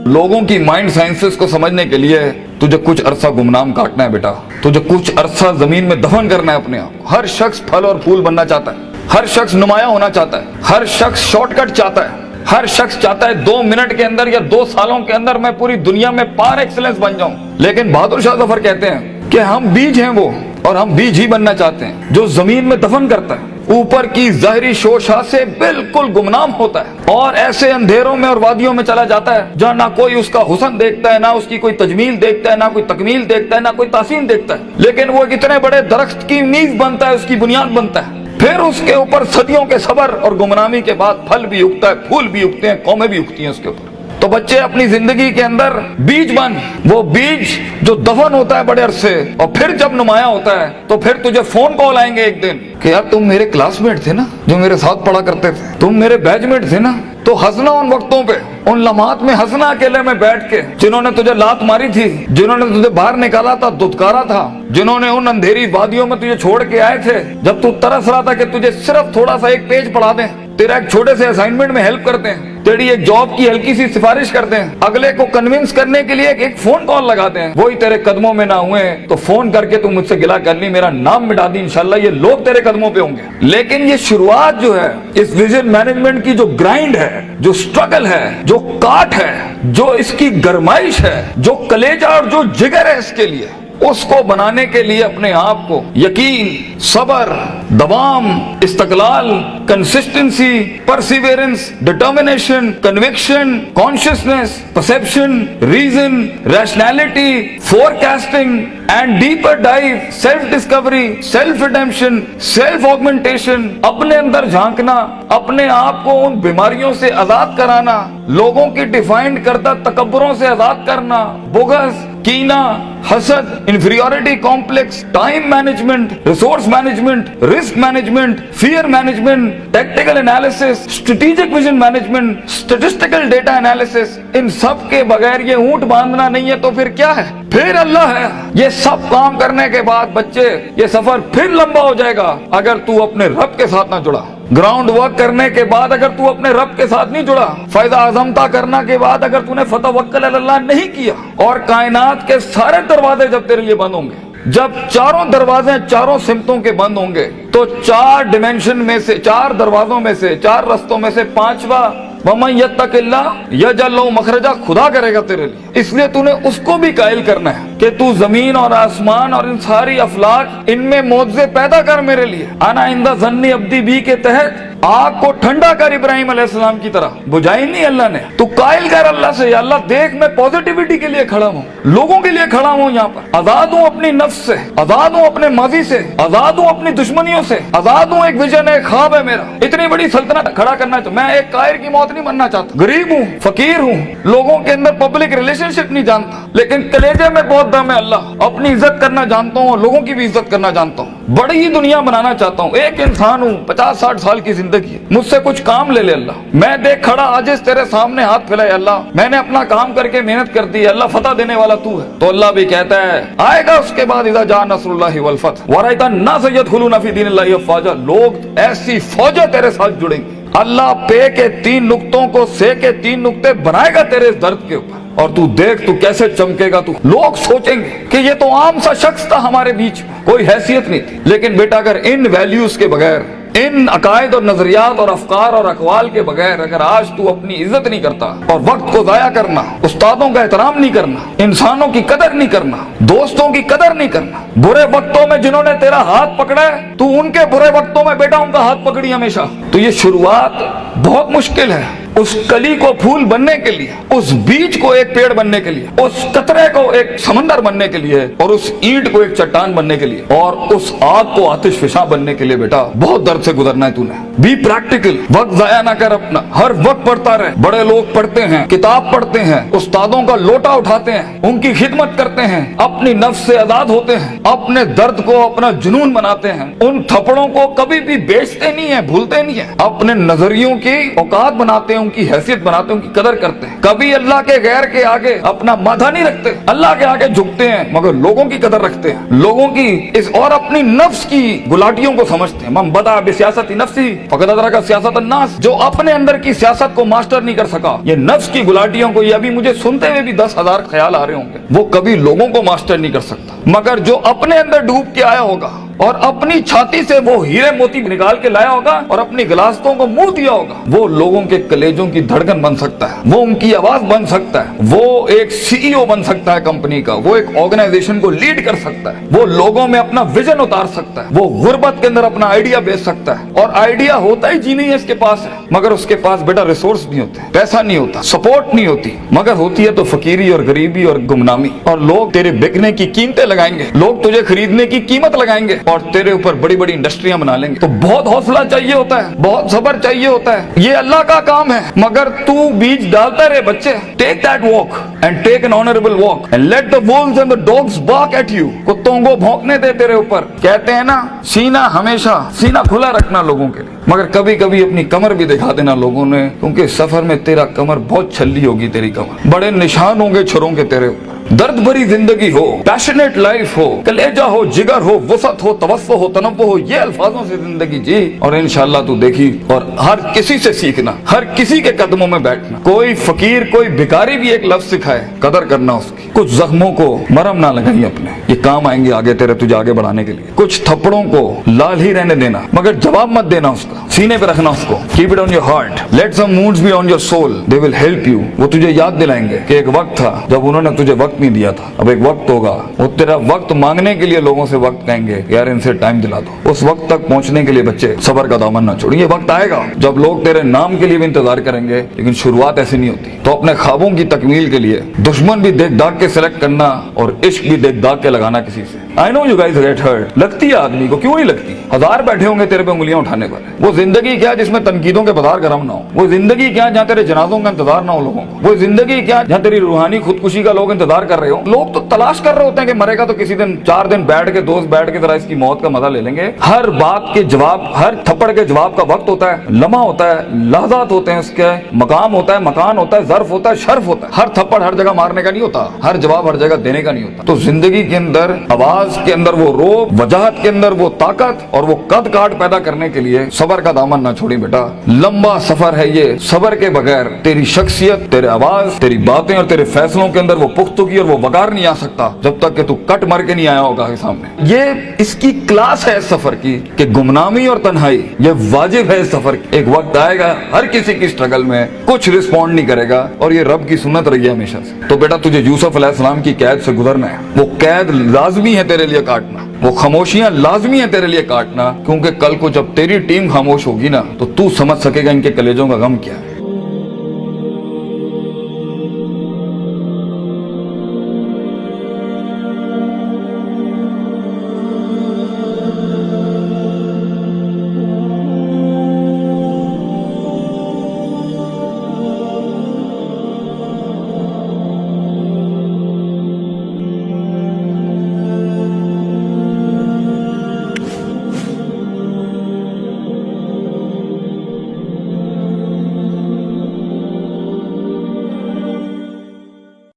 लोगों की mind sciences को समझने के लिए तुझे कुछ अरसा गुमनाम काटना है बेटा, तुझे कुछ अरसा जमीन में दफन करना है अपने आप को। हर शख्स फल और फूल बनना चाहता है, हर शख्स नुमाया होना चाहता है, हर शख्स शॉर्टकट चाहता है, हर शख्स चाहता है 2 मिनट के अंदर या 2 सालों के अंदर मैं पूरी दुनिया में पार एक्सीलेंस बन जाऊं। लेकिन बहादुर शाह जफर कहते हैं कि हम बीज हैं वो, और हम बीज ही बनना चाहते हैं जो जमीन में दफन करता है, ऊपर की ज़ाहिरी शोशा से बिल्कुल गुमनाम होता है और ऐसे अंधेरों में और वादियों में चला जाता है जहाँ ना कोई उसका हुस्न देखता है, ना उसकी कोई तजमील देखता है, ना कोई तकमील देखता है, ना कोई तासीन देखता है। लेकिन वो इतने बड़े दरख्त की नींव बनता है, उसकी बुनियाद बनता है, फिर उसके ऊपर सदियों के सबर और गुमनामी के बाद फल भी उगता है, फूल भी उगते हैं, कौमें भी उगती हैं उसके ऊपर। तो बच्चे अपनी जिंदगी के अंदर बीज बन, वो बीज जो दफन होता है बड़े अरसे और फिर जब नुमाया होता है तो फिर तुझे फोन कॉल आएंगे एक दिन कि यार तुम मेरे क्लासमेट थे ना, जो मेरे साथ पढ़ा करते थे, तुम मेरे बैचमेट थे ना। तो हंसना उन वक्तों पे, उन लम्हात में हंसना अकेले में बैठ के, जिन्होंने तुझे लात मारी थी, जिन्होंने तुझे बाहर निकाला था, दुत्कारा था, जिन्होंने उन अंधेरी वादियों में तुझे छोड़ के आए थे जब तू तरस रहा था कि तुझे सिर्फ थोड़ा सा एक पेज पढ़ा दें, तेरा एक छोटे से असाइनमेंट में हेल्प करते हैं, तेरी एक जॉब की हल्की सी सिफारिश करते हैं, अगले को कन्विंस करने के लिए एक फोन कॉल लगाते हैं, वही तेरे कदमों में ना हुए तो फोन करके तू मुझसे गिला कर ली, मेरा नाम मिटा दी, इंशाल्लाह ये लोग तेरे कदमों पे होंगे। लेकिन ये शुरुआत जो है इस विजन मैनेजमेंट की, जो ग्राइंड है, जो स्ट्रगल है, जो काट है, जो इसकी गरमाइश है, जो कलेजा और जो जिगर है इसके लिए, उसको बनाने के लिए अपने आप को यकीन, सबर, दवाम, इस्तकलाल, consistency, perseverance, determination, conviction, consciousness, perception, reason, rationality, forecasting and deeper dive, self discovery, self redemption, self augmentation, अपने अंदर झांकना, अपने आप को उन बीमारियों से आजाद कराना, लोगों की डिफाइंड करता तकब्बुरों से आजाद करना, बुग़्ज़, कीना, हसद, inferiority complex, time management, resource management, risk management, fear management, tactical analysis, strategic vision management, statistical data analysis, इन सब के बगैर ये ऊंट बांधना नहीं है तो फिर क्या है? फिर अल्लाह है। ये सब काम करने के बाद बच्चे ये सफर फिर लंबा हो जाएगा अगर तू अपने रब के साथ ना जुड़ा। ग्राउंड वर्क करने के बाद अगर तू अपने रब के साथ नहीं जुड़ा, फायदा आजमता करने के बाद अगर तूने फतवक्कल अलल्लाह नहीं किया, और कायनात के सारे दरवाजे जब तेरे लिए बंद होंगे, जब चारों दरवाजे चारों सिमतों के बंद होंगे, तो 4 डिमेंशन में से, 4 दरवाजों में से, 4 रस्तों में से 5वां वमन यत्तकिल्लाह यजअल लहू मखरजा, खुदा करेगा तेरे लिए। इसलिए तूने उसको भी कायल करना है कि तू जमीन और आसमान और इन सारी अफलाक, इनमें मौजे पैदा कर मेरे लिए। आना इंदा ज़न्नी अब्दी बी के तहत आग को ठंडा कर इब्राहिम अलैहिस्सलाम की तरह, बुझाई नहीं अल्लाह ने। तू कायल कर अल्लाह से, या अल्लाह देख मैं पॉजिटिविटी के लिए खड़ा हूँ, लोगों के लिए खड़ा हूँ, यहाँ पर आजाद हूँ अपनी नफ्स से, आजाद हूँ अपने माजी से, आजाद हूँ अपनी दुश्मनियों से, आजाद हूँ। एक विजन है, ख्वाब है मेरा, इतनी बड़ी सल्तनत खड़ा करना है। तो मैं एक कायर की मौत नहीं मरना चाहता, गरीब हूँ, फकीर हूँ, लोगों के अंदर पब्लिक रिलेशनशिप नहीं जानता, लेकिन कलेजे में बहुत दम है अल्लाह, अपनी इज्जत करना जानता हूँ और लोगों की भी इज्जत करना जानता हूँ, बड़ी ही दुनिया बनाना चाहता हूँ। एक इंसान हूँ, 50-60 साल की जिंदगी, मुझसे कुछ काम ले ले अल्लाह, मैं देख खड़ा आजिज़ तेरे सामने हाथ फैलाए अल्लाह, मैंने अपना काम करके मेहनत कर दी, अल्लाह फतह देने वाला तू है। तो अल्लाह भी कहता है आएगा उसके बाद, इज़ा जा नस्रुल्लाहि वल फतह व रअयता अन्नास यदखुलूना फी दीनिल्लाहि अफ़वाजा, लोग ऐसी फौजें तेरे साथ जुड़ेंगे। अल्लाह पे के 3 नुक्तों को से के 3 नुक्ते बनाएगा तेरे इस दर्द के ऊपर, और तू देख तू कैसे चमकेगा। तू, लोग सोचेंगे कि ये तो आम सा शख्स था हमारे बीच में, कोई हैसियत नहीं थी। लेकिन बेटा अगर इन वैल्यूज के बगैर, इन अकायद और नजरियात और अफकार और अकवाल के बगैर अगर आज तू अपनी इज्जत नहीं करता, और वक्त को जाया करना, उस्तादों का एहतराम नहीं करना, इंसानों की कदर नहीं करना, दोस्तों की कदर नहीं करना, बुरे वक्तों में जिन्होंने तेरा हाथ पकड़ा है तू उनके बुरे वक्तों में बेटा उनका हाथ पकड़ी हमेशा, तो ये शुरुआत बहुत मुश्किल है। उस कली को फूल बनने के लिए, उस बीज को एक पेड़ बनने के लिए, उस कतरे को एक समंदर बनने के लिए, और उस ईंट को एक चट्टान बनने के लिए, और उस आग को आतिश फिशा बनने के लिए बेटा बहुत दर्द से गुजरना है तूने। बी प्रैक्टिकल, वक्त जाया ना कर अपना, हर वक्त पढ़ता रहे। बड़े लोग पढ़ते हैं, किताब पढ़ते हैं, उस्तादों का लोटा उठाते हैं, उनकी खिदमत करते हैं, अपनी नफ्स से आजाद होते हैं, अपने दर्द को अपना जुनून बनाते हैं, उन थप्पड़ों को कभी भी बेचते नहीं है, भूलते नहीं है, अपने नजरियों की औकात बनाते हैं, उनकी हैसियत बनाते हैं, उनकी कदर करते हैं। कभी अल्लाह के गैर के आगे अपना माथा नहीं रखते, अल्लाह के आगे झुकते हैं मगर लोगों की कदर रखते हैं, लोगों की इस और अपनी नफ्स की गुलाटियों को समझते हैं। मन बदा बिसियासती नफ्सी फकद अदरका सियासत अन्नास, जो अपने अंदर की सियासत को मास्टर नहीं कर सका, ये नफ्स की गुलाटियों को, ये अभी मुझे सुनते हुए भी 10,000 ख्याल आ रहे होंगे, वो कभी लोगों को मास्टर नहीं कर सकता। मगर जो अपने अंदर डूब के आया होगा और अपनी छाती से वो हीरे मोती निकाल के लाया होगा और अपनी गिलासतों को मुंह दिया होगा, वो लोगों के कलेजों की धड़कन बन सकता है, वो उनकी आवाज बन सकता है, वो एक सीईओ बन सकता है कंपनी का, वो एक ऑर्गेनाइजेशन को लीड कर सकता है, वो लोगों में अपना विजन उतार सकता है, वो गुर्बत के अंदर अपना आइडिया बेच सकता है। और आइडिया होता ही जी नहीं है इसके पास है, मगर उसके पास बेटा रिसोर्स नहीं होते, पैसा नहीं होता, सपोर्ट नहीं होती, मगर होती है तो फकीरी और गरीबी और गुमनामी। और लोग तेरे बिकने की कीमतें लगाएंगे, लोग तुझे खरीदने की कीमत लगाएंगे और तेरे ऊपर बड़ी बड़ी इंडस्ट्रियां बना लेंगे। तो बहुत हौसला चाहिए होता है, बहुत सब्र चाहिए होता है, ये अल्लाह का काम है। मगर तू बीज डालता रहे बच्चे, take that walk and take an honourable walk and let the wolves and the dogs bark at you. कुत्तों को भौंकने दे तेरे ऊपर। कहते हैं ना, सीना हमेशा सीना खुला रखना लोगों के लिए, मगर कभी कभी अपनी कमर भी दिखा देना लोगों ने, क्योंकि सफर में तेरा कमर बहुत छल्ली होगी, तेरी कमर बड़े निशान होंगे छुरों के तेरे ऊपर। दर्द भरी जिंदगी हो, पैशनेट लाइफ हो, कलेजा हो, जिगर हो, वसत हो, तवस्सो हो, तनव्वु हो, ये अल्फाजों से जिंदगी जी और इंशाअल्लाह तू देखी। और हर किसी से सीखना, हर किसी के कदमों में बैठना। कोई फकीर, कोई भिखारी भी एक लफ्ज सिखाए, कदर करना उसकी। कुछ जख्मों को मरहम ना लगाई अपने, ये काम आएंगे आगे तेरे, तुझे आगे बढ़ाने के लिए। कुछ थप्पड़ों को लाल ही रहने देना, मगर जवाब मत देना उसका, सीने पे रखना उसको। Keep it on your heart, let some moods be on your soul, they will help you. वो तुझे याद दिलाएंगे कि एक वक्त था जब उन्होंने तुझे वक्त नहीं दिया था, अब एक वक्त होगा, वो तेरा वक्त मांगने के लिए लोगों से वक्त कहेंगे, यार इनसे टाइम दिला दो। उस वक्त तक पहुंचने के लिए बच्चे सबर का दामन ना छोड़िए। वक्त आएगा जब लोग तेरे नाम के लिए भी इंतजार करेंगे, लेकिन शुरुआत ऐसी नहीं होती। तो अपने ख्वाबों की तकमील के लिए दुश्मन भी देख दाग के सिलेक्ट करना और इश्क भी देख दाग के लगाना किसी से। I know you guys get hurt, लगती है आदमी को, क्यों नहीं लगती? हजार बैठे होंगे तेरे पे उंगलियां उठाने पर। वो जिंदगी क्या जिसमें तनकीदों के बाजार गरम ना हो? वो जिंदगी क्या जहाँ तेरे जनाजों का इंतजार ना हो लोगों को? वो जिंदगी क्या जहाँ तेरी रूहानी खुदकुशी का लोग इंतजार कर रहे हो? लोग तो तलाश कर रहे होते हैं कि मरेगा तो किसी दिन 4 दिन बैठ के दोस्त बैठ के जरा इसकी मौत का मजा ले लेंगे। हर बात के जवाब, हर थप्पड़ के जवाब का वक्त होता है, लम्हा होता है, लहजात होते हैं, उसके मकाम होता है, मकान होता है, ज़र्फ होता है, शर्फ होता है। हर थप्पड़ हर जगह मारने का नहीं होता, हर जवाब हर जगह देने का नहीं होता। तो जिंदगी के अंदर आवाज के अंदर वो रोब, वजाहत के अंदर वो ताकत और वो कद काट पैदा करने के लिए सबर का दामन ना छोड़ी बेटा। लंबा सफर है ये, सबर के बगैर तेरी शख्सियत, तेरे आवाज, तेरी बातें और तेरे फैसलों के अंदर वो पुख्तगी और वो वकार नहीं आ सकता जब तक कि तू कट मर के नहीं आया होगा सामने। ये इसकी क्लास है इस सफर की कि गुमनामी और तन्हाई ये वाजिब है इस सफर की। एक वक्त आएगा हर किसी की स्ट्रगल में कुछ रिस्पॉन्ड नहीं करेगा और ये रब की सुन्नत रही है हमेशा से। तो बेटा तुझे यूसुफ अलैहिस्सलाम की कैद से गुजरना है, वो कैद लाजमी है तेरे लिए काटना, वो खामोशियां लाजमी है तेरे लिए काटना, क्योंकि कल को जब तेरी टीम खामोश होगी ना तो तू समझ सकेगा इनके कलेजों का गम क्या है।